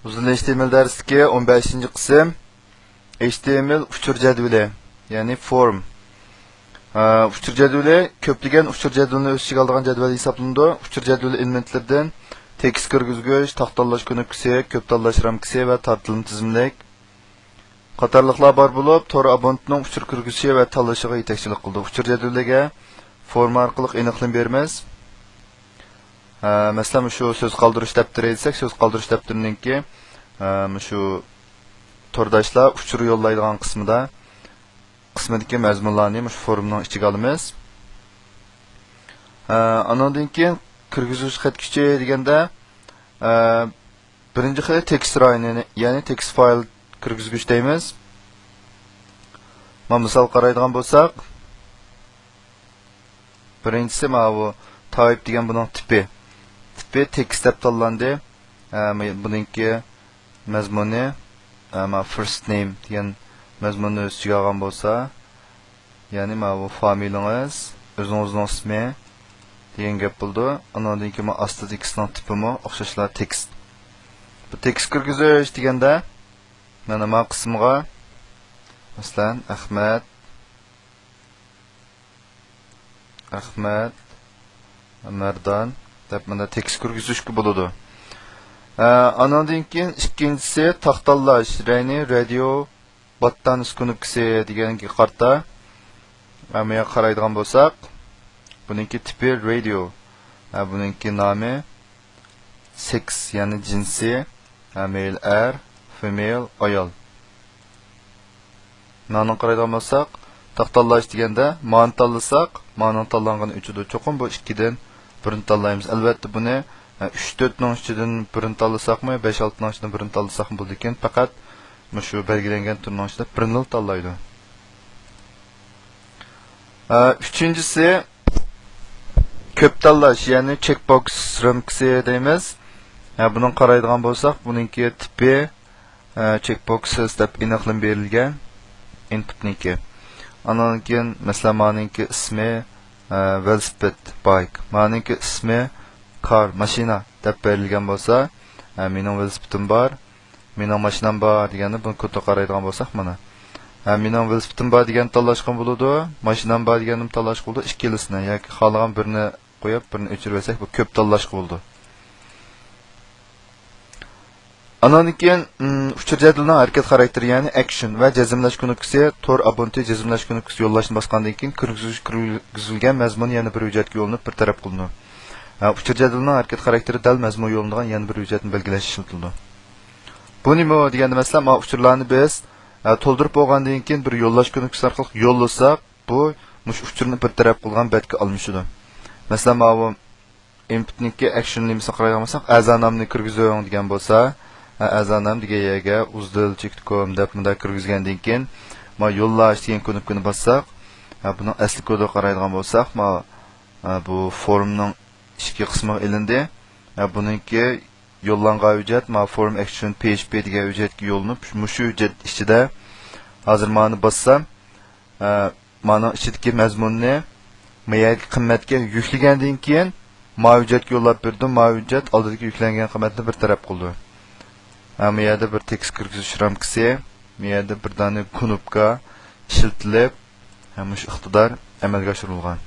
Uzun HTML dersidagi 15 qism HTML uchur jadvali, ya'ni form. Uchur jadvali ko'plagan uchur jadvalini o'z ichiga oladigan jadval hisoblanadi. Uchur jadvali elementlaridan tekst kirgizgich, taqtanlash ko'nikmasi, ko'p tanlash ramkasi va tortilma tizimlik qatorliqlar bor bo'lib, tor abonentning uchur kirgizishi va tanlashiga yetakchilik qildi. Uchur jadvaliga forma orqali aniqlik beramiz. Masalan, shu so'z qoldirish daftari desak, so'z qoldirish daftariningki shu tordashlar uchur yo'llaydigan qismidagi mazmunlarni shu formning ichiga olamiz. Andan keyin kirgizuvchi xat kuchi deganda birinchi xil tekst rayoni, ya'ni tekst fayl kirgizgich deymiz. Mana misol qaraydigan bo'lsak, birinchisi mana bu type degan buning tipi tekst deb tanlandi. Buningki mazmuni first name degan mazmunni o'z ichiga olgan bo'lsa, ya'ni mana bu familiyangiz, o'zingizning ismi degan gap bo'ldi. Undan keyin ostidagi tekstning tipimi o'xshashlar tekst. Bu tekst kirgizish deganda mana bu qismga masalan Ahmad Mardan deb mana tekst kirgizishga bo'ladi. Andan keyin ikkinchisi taqtanlash, ya'ni radio button ko'nikmasi deganga qarta. Mana qaraydigan bo'lsak, buningki tipi radio, buningki nomi sex, ya'ni jinsi, male er, female ayol. Mana qaraydigan bo'lsak, taqtanlash deganda ma'ni tanlasak, ma'ni tanlangan uchida cho'qim bu ikkidan birini tanlaymiz. Albatta buni 3-4 ning ichidan birini tanlasakmi, 5-6 ning ichidan birini tanlasakmi bo'ldi ekan, faqat shu belgilangan turning ichida birini tanlaydi. Uchinchisi ko'p tanlash, ya'ni checkbox ramkasi deymiz. Buni qaraydigan bo'lsak, buningki tipi checkboxes deb aniqlanib berilgan inputniki. Andan keyin masalan meningki ismi velosiped, bike. Meningki ismi car, mashina deb berilgan bo'lsa, mening velosipedim bor, mening mashinam bor deganda buni ko'ta qaraydigan bo'lsak, mana mening velosipedim bor degan tanlashgan bo'ladi, mashinam bor deganim tanlashgan bo'ladi. Ikkilisini yoki xohlagan birini qo'yib, birini o'chirib olsak, bu ko'p tanlashgan bo'ladi. Andan keyin uchur jadvalining harakat xarakteri, ya'ni action va jazmlash ko'nikmasi, tor abonenti jazmlash ko'nikmasi yo'llashni bosgandan keyin kirgizilgan mazmun yana bir hujjatga yo'linib bir taraf qilinadi. Uchur jadvalining harakat xarakteri dal mazmun yo'linadigan yana bir hujjatni belgilash ishlatiladi. Bu nima deganda masalan, uchurlarni biz to'ldirib bo'lgandan keyin bir yo'llash ko'nikmasi orqali yo'llasak, bu uchurni bir taraf qilgan betga almashadi. Masalan, bu inputniki actionni misol qaraydigan bo'lsak, a'zonomni kirgizing degan bo'lsa, a'zonom degan yerga uzdil.com deb bunda kirgizgandan keyin yo'llash degan ko'nikmani bossak, buni asli kodiga qaraydigan bo'lsak, bu formning ichki qismiga ilindi. Buningki yo'llangan hujjat form action php degan hujjatga yo'linib, shu hujjat ichida hozir mani bossam, mana ichidagi mazmunni mayaki qimmatga yuklagandan keyin hujjatga yo'llab berdim. Hujjat oldidagi yuklangan qimmatni bir taraf qildi. Bu yerda bir tekst kirgizish ramkasi, bu yerda bir dona knopka ishlatilib, shu iqtidor amalga oshirilgan.